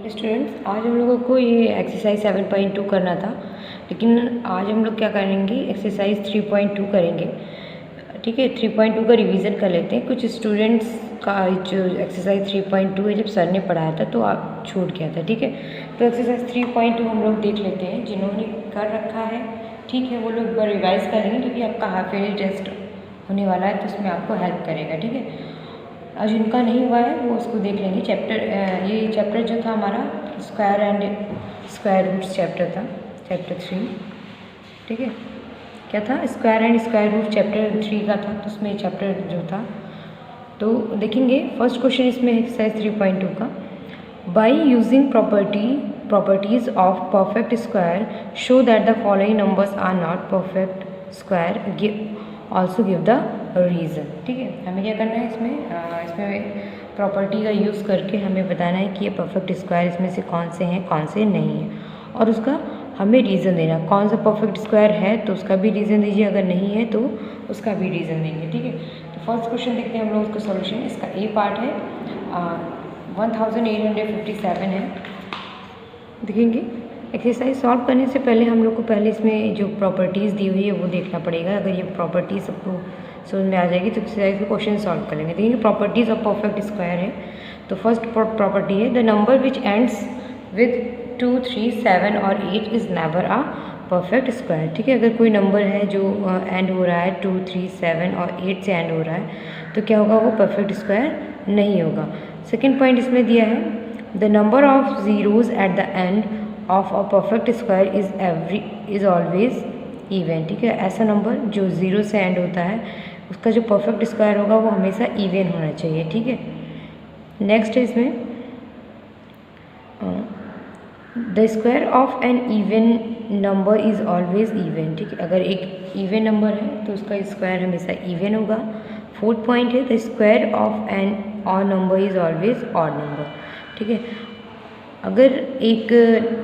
Students, आज हम लोगों को ये एक्सरसाइज 7.2 करना था, लेकिन आज हम लोग क्या करेंगे, एक्सरसाइज 3.2 करेंगे। ठीक है, 3.2 का रिवीजन कर लेते हैं। कुछ स्टूडेंट्स का जो एक्सरसाइज 3.2 है जब सर ने पढ़ाया था तो आप छूट गया था। ठीक है, तो एक्सरसाइज 3.2 हम लोग देख लेते हैं। जिन्होंने कर रखा है ठीक है, वो लोग एक बार रिवाइज करेंगे क्योंकि आपका हाफ ईयरली टेस्ट होने वाला है, तो उसमें आपको हेल्प करेगा। ठीक है, आज जिनका नहीं हुआ है वो उसको देख लेंगे। ये चैप्टर जो था हमारा square and square roots chapter था, चैप्टर 3। ठीक है, क्या था, square and square root chapter 3 का था, तो उसमें चैप्टर जो था तो देखेंगे। फर्स्ट क्वेश्चन इसमें एक्सरसाइज 3.2 का, by using properties of perfect square show that the following numbers are not perfect square, also give the reason. ठीक है, हमें क्या करना है इसमें प्रॉपर्टी का यूज़ करके हमें बताना है कि ये परफेक्ट स्क्वायर इसमें से कौन से हैं, कौन से नहीं हैं, और उसका हमें रीज़न देना। कौन सा परफेक्ट स्क्वायर है तो उसका भी रीज़न दीजिए, अगर नहीं है तो उसका भी रीज़न देंगे। ठीक है, तो फर्स्ट क्वेश्चन देखते हैं हम लोग उसका सॉल्यूशन। इसका ए पार्ट है 1857 है। देखेंगे, एक्सरसाइज सॉल्व करने से पहले हम लोग को पहले इसमें जो प्रॉपर्टीज़ दी हुई है वो देखना पड़ेगा। अगर ये प्रॉपर्टीज सबको समझ में आ जाएगी तो एक्सरसाइज के क्वेश्चन सॉल्व करेंगे। देखेंगे प्रॉपर्टीज़ ऑफ परफेक्ट स्क्वायर है, तो फर्स्ट प्रॉपर्टी है the number which ends with 2, 3, 7 और 8 is never a perfect square. ठीक है, अगर कोई नंबर है जो एंड हो रहा है 2, 3, 7 और 8 से एंड हो रहा है तो क्या होगा, वो परफेक्ट स्क्वायर नहीं होगा। सेकेंड पॉइंट इसमें दिया है the number of zeros at the end of a perfect square is always even. ठीक है, ऐसा नंबर जो ज़ीरो से एंड होता है उसका जो परफेक्ट स्क्वायर होगा वो हमेशा इवन होना चाहिए। ठीक है, नेक्स्ट है इसमें the square of an even number is always even. ठीक है, अगर एक इवन नंबर है तो उसका स्क्वायर हमेशा इवन होगा। फोर्थ पॉइंट है the square of an odd number is always odd number. ठीक है, अगर एक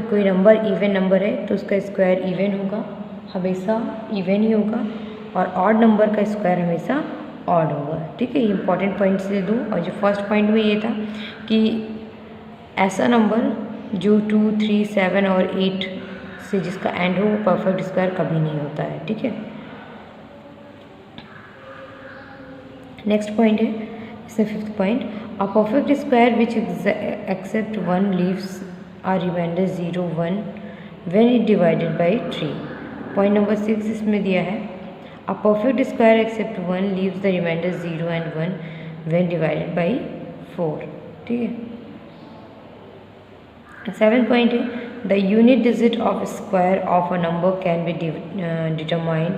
कोई नंबर इवन नंबर है तो उसका स्क्वायर इवन होगा, हमेशा इवन ही होगा, और ऑड नंबर का स्क्वायर हमेशा ऑड होगा। ठीक है, ये इंपॉर्टेंट पॉइंट से दो। और जो फर्स्ट पॉइंट में ये था कि ऐसा नंबर जो 2, 3, 7 और 8 से जिसका एंड हो वो परफेक्ट स्क्वायर कभी नहीं होता है। ठीक है, नेक्स्ट पॉइंट है इसमें fifth point, a perfect square which except 1 leaves are reminder 0, 1 when it divided by 3। Point number 6 इसमें दिया है a perfect square except 1 leaves the reminder 0 and 1 when divided by 4। ठीक है, सेवन पॉइंट है the unit digit of square of a number can be determined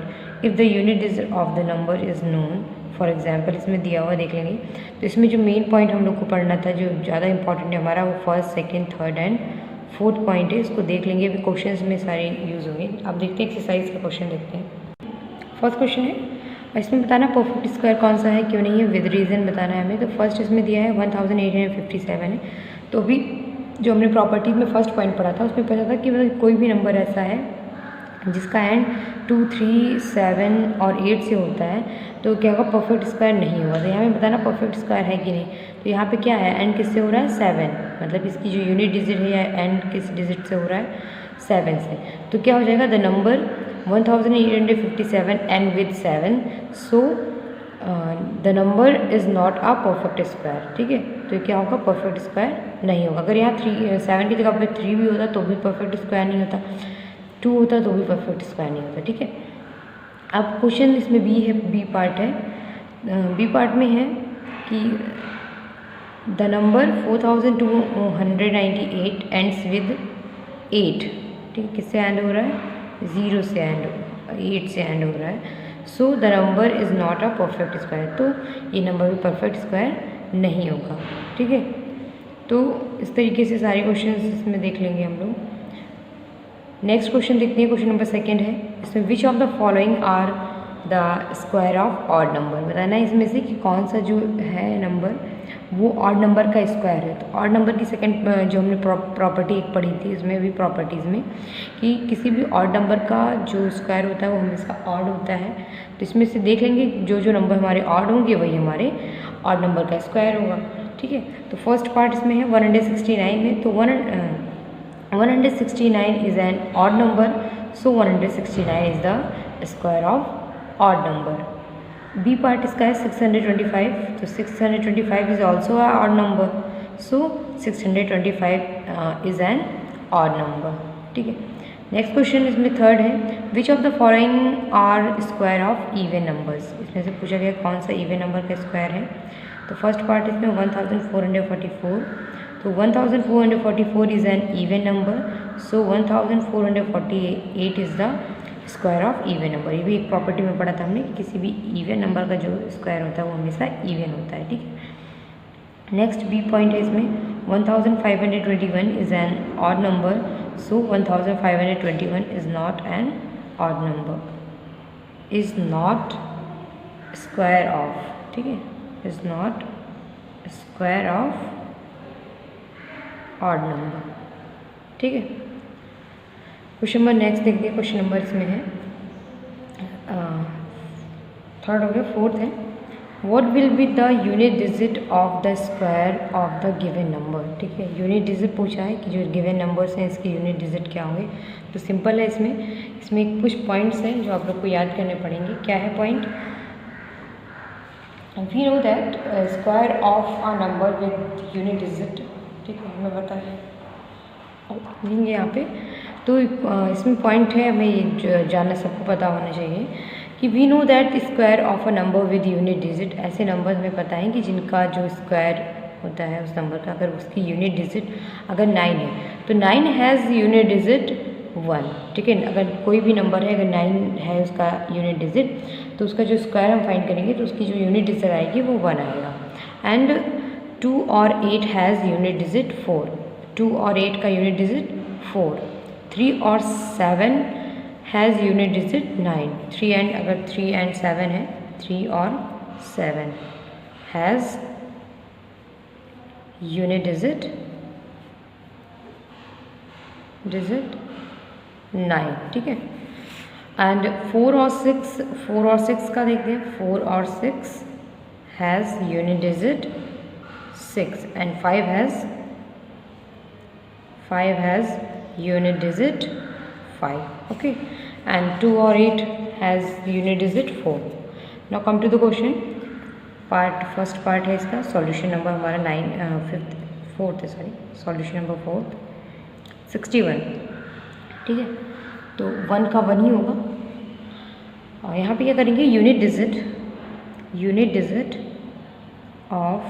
if the unit digit of the number is known. For example इसमें दिया हुआ देख लेंगे। तो इसमें जो मेन पॉइंट हम लोग को पढ़ना था, जो ज़्यादा इंपॉर्टेंट है हमारा, वो first, second, third and fourth point है। इसको देख लेंगे, अभी क्वेश्चंस में सारे यूज़ होंगे। अब देखते हैं एक्सरसाइज का क्वेश्चन देखते हैं। फर्स्ट क्वेश्चन है, इसमें बताना परफेक्ट स्क्वायर कौन सा है, क्यों नहीं है, विद रीज़न बताना है हमें। तो फर्स्ट इसमें दिया है 1857 है। तो अभी जो हमने प्रॉपर्टी में फर्स्ट पॉइंट पढ़ा था उसमें पता था कि मतलब कोई भी नंबर ऐसा है जिसका एंड 2, 3, 7 और 8 से होता है तो क्या होगा, परफेक्ट स्क्वायर नहीं होगा। तो यहाँ पे बताना परफेक्ट स्क्वायर है कि नहीं। तो यहाँ पे क्या है, एंड किससे हो रहा है, 7, मतलब इसकी जो यूनिट डिजिट है या एंड किस डिजिट से हो रहा है, 7 से। तो क्या हो जाएगा, the number 1857 and with 7, so the number is not a perfect square. ठीक है, तो क्या होगा, परफेक्ट स्क्वायर नहीं होगा। अगर यहाँ 7 की जगह पे 3 भी होता तो भी परफेक्ट स्क्वायर नहीं होता, 2 होता तो भी परफेक्ट स्क्वायर नहीं होता। ठीक है, अब क्वेश्चन इसमें बी पार्ट है। बी पार्ट में है कि द नंबर 4298 एंड्स विद 8। ठीक है, किससे एंड हो रहा है, 0 से एंड, 8 से एंड हो रहा है। So the number is not a perfect square, तो ये नंबर भी परफेक्ट स्क्वायर नहीं होगा। ठीक है, तो इस तरीके से सारे क्वेश्चन इसमें देख लेंगे हम लोग। नेक्स्ट क्वेश्चन देखते हैं, क्वेश्चन नंबर सेकंड है। इसमें which of the following are the square of odd number, बताना है इसमें से कि कौन सा जो है नंबर वो ऑड नंबर का स्क्वायर है। तो ऑड नंबर की सेकंड जो हमने प्रॉपर्टी एक पढ़ी थी इसमें भी प्रॉपर्टीज़ में कि किसी भी ऑड नंबर का जो स्क्वायर होता है वो हमेशा ऑड होता है। तो इसमें से देख लेंगे जो जो नंबर हमारे ऑड होंगे वही हमारे ऑड नंबर का स्क्वायर होगा। ठीक ठीक है। तो फर्स्ट पार्ट इसमें है 169 में, तो 169 is an odd number, so 169 is the square of odd number. B part इसका है 625, तो 625 is also a odd number, so 625 is an odd number, ठीक है। नेक्स्ट क्वेश्चन इसमें थर्ड है, which of the following are square of even numbers. इसमें से पूछा गया कौन सा इवन नंबर का स्क्वायर है। तो फर्स्ट पार्ट इसमें 1444, तो 1444 is an even number, so 1448 is the square of even number. ये भी एक प्रॉपर्टी में पढ़ा था हमने कि किसी भी इवन नंबर का जो स्क्वायर होता है वो हमेशा इवन होता है, ठीक है। नेक्स्ट बी पॉइंट है इसमें 1521 is an odd number, so 1521 is not an odd number, is not square of, ठीक है, is not square of odd number, ठीक है। क्वेश्चन नंबर नेक्स्ट देखते हैं। क्वेश्चन नंबर इसमें है थर्ड हो गया, फोर्थ है, what will be the unit digit of the square of the given number, ठीक है। यूनिट डिजिट पूछा है कि जो गिवन नंबर्स हैं इसके यूनिट डिजिट क्या होंगे। तो सिंपल है, इसमें कुछ पॉइंट्स हैं जो आप लोग को याद करने पड़ेंगे। क्या है point? We know that square of a number with unit digit, ठीक है, हमें पता है लिखेंगे यहाँ पे। तो इसमें पॉइंट है, हमें ये जानना सबको पता होना चाहिए कि we know that square of a number with unit digit, ऐसे नंबर हमें पता है कि जिनका जो स्क्वायर होता है उस नंबर का, अगर उसकी यूनिट डिजिट अगर 9 है तो 9 हैज़ यूनिट डिजिट 1, ठीक है। अगर कोई भी नंबर है, अगर 9 है उसका यूनिट डिजिट, तो उसका जो स्क्वायर हम फाइंड करेंगे तो उसकी जो यूनिट डिजिट आएगी वो 1 आएगा। एंड 2 और 8 हैज़ यूनिट डिजिट 4, 2 और 8 का यूनिट डिजिट 4, 3 और 7 हैज़ यूनिट डिजिट 9, 3 एंड अगर 3 एंड 7 है, 3 और 7 हैज़ यूनिट डिजिट 9, ठीक है। एंड 4 और 6 का देखते हैं, 4 और 6 has unit digit 6 and 5 has unit digit 5, okay, and 2 or 8 has unit digit 4. Now come to the question first part है इसका सॉल्यूशन नंबर हमारा फोर्थ है, सॉल्यूशन नंबर 4 61, ठीक है। तो 1 का 1 ही होगा। और यहाँ पे क्या करेंगे, unit digit of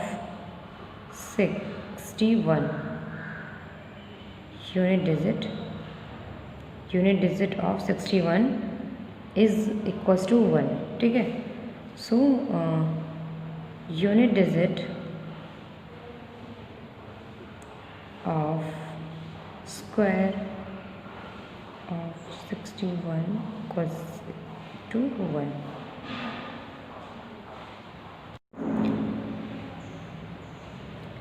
61, unit digit of 61 is equals to 1, ठीक है। So unit digit of square of 61 equals to 1।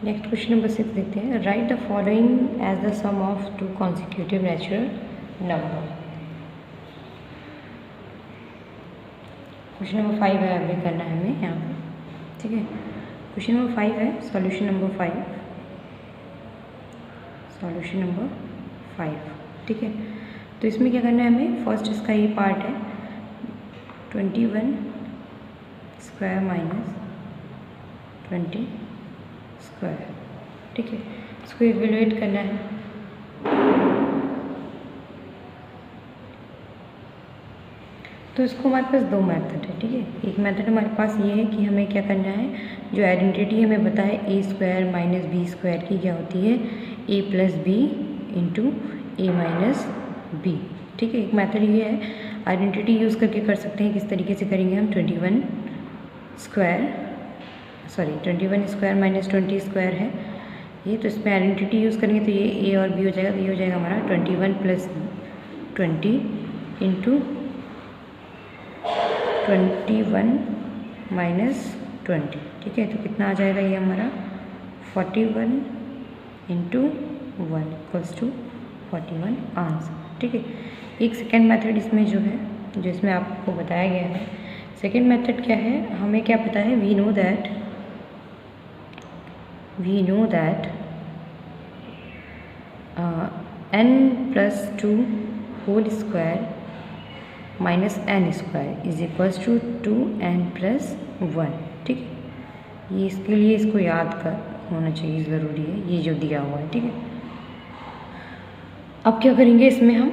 Next question number 6 देखते हैं, write the following as the sum of 2 consecutive natural number. Question number 5 है, अभी करना है हमें यहाँ पे, ठीक है। क्वेश्चन नंबर 5 है, सॉल्यूशन नंबर 5, ठीक है। तो इसमें क्या करना है हमें, फर्स्ट इसका ये पार्ट है 21 स्क्वायर माइनस 20 स्क्वायर, ठीक है। इसको इवेलुएट करना है। तो इसको हमारे पास 2 मेथड है, ठीक है। एक मेथड हमारे पास ये है कि हमें क्या करना है, जो आइडेंटिटी हमें बताए a square minus b square की क्या होती है, a plus b into a minus b, ठीक है। एक मेथड ये है, आइडेंटिटी यूज़ करके कर सकते हैं। किस तरीके से करेंगे हम, 21 स्क्वायर माइनस 20 स्क्वायर है ये, तो इसमें आइडेंटिटी यूज़ करेंगे तो ये a और b हो जाएगा, तो ये हो जाएगा हमारा 21 प्लस 20 इंटू 21 माइनस 20, ठीक है। तो कितना आ जाएगा ये हमारा 41 इंटू 1 इक्वल्स टू 41 आंसर, ठीक है। एक सेकेंड मेथड इसमें जो है, जो इसमें आपको बताया गया है, सेकेंड मेथड क्या है, हमें क्या पता है, we know that we know that n plus 2 whole square minus n square is equals to 2n plus 1। ठीक है, ये इसके लिए इसको याद कर होना चाहिए, ज़रूरी है ये जो दिया हुआ है। ठीक है, अब क्या करेंगे इसमें हम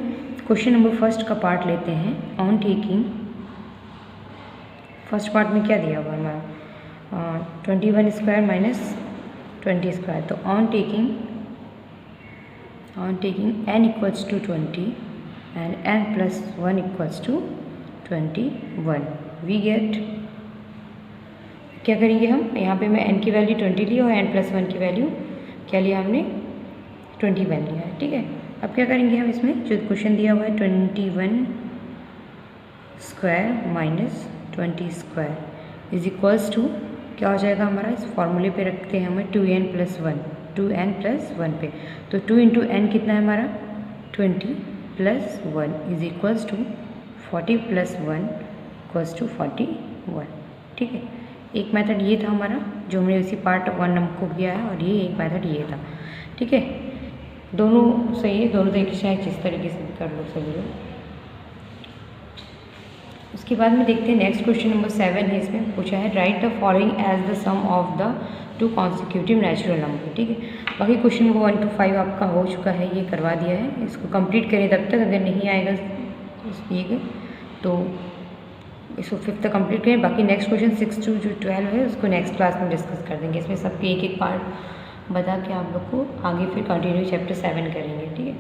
क्वेश्चन नंबर फर्स्ट का पार्ट लेते हैं। ऑन टेकिंग, फर्स्ट पार्ट में क्या दिया हुआ है हमारा 21 स्क्वायर माइनस 20 स्क्वायर। तो on taking n equals to 20 and n plus 1 equals to 21 we get, क्या करेंगे हम यहाँ पे मैं n की वैल्यू 20 ली और n plus 1 की वैल्यू क्या लिया हमने 21 लिया है। ठीक है, अब क्या करेंगे हम इसमें जो क्वेश्चन दिया हुआ है 21 square minus 20 square is equals to क्या हो जाएगा हमारा, इस फॉर्मूले पे रखते हैं हमें 2n plus 1 पे। तो 2 इंटू एन कितना है हमारा 20 plus 1 is equals to 40 plus 1 equals to 41। ठीक है, एक मेथड ये था हमारा जो हमने इसी पार्ट 1 नंबर को किया है, और ये एक मेथड ये था। ठीक है, दोनों सही है, दोनों तरीके से जिस तरीके से भी कर लो सही है। उसके बाद में देखते हैं नेक्स्ट क्वेश्चन नंबर 7 है, इसमें पूछा है write the following as the sum of the two consecutive natural number. ठीक है, बाकी क्वेश्चन नंबर 1 to 5 आपका हो चुका है, ये करवा दिया है, इसको कंप्लीट करें तब तक, अगर नहीं आएगा ठीक है तो इसको 5th तक कंप्लीट करें। बाकी नेक्स्ट क्वेश्चन 6 to जो 12 है उसको नेक्स्ट क्लास में डिस्कस कर देंगे। इसमें सबके एक एक पार्ट बता के आप लोग को आगे फिर कंटिन्यू चैप्टर 7 करेंगे। ठीक है।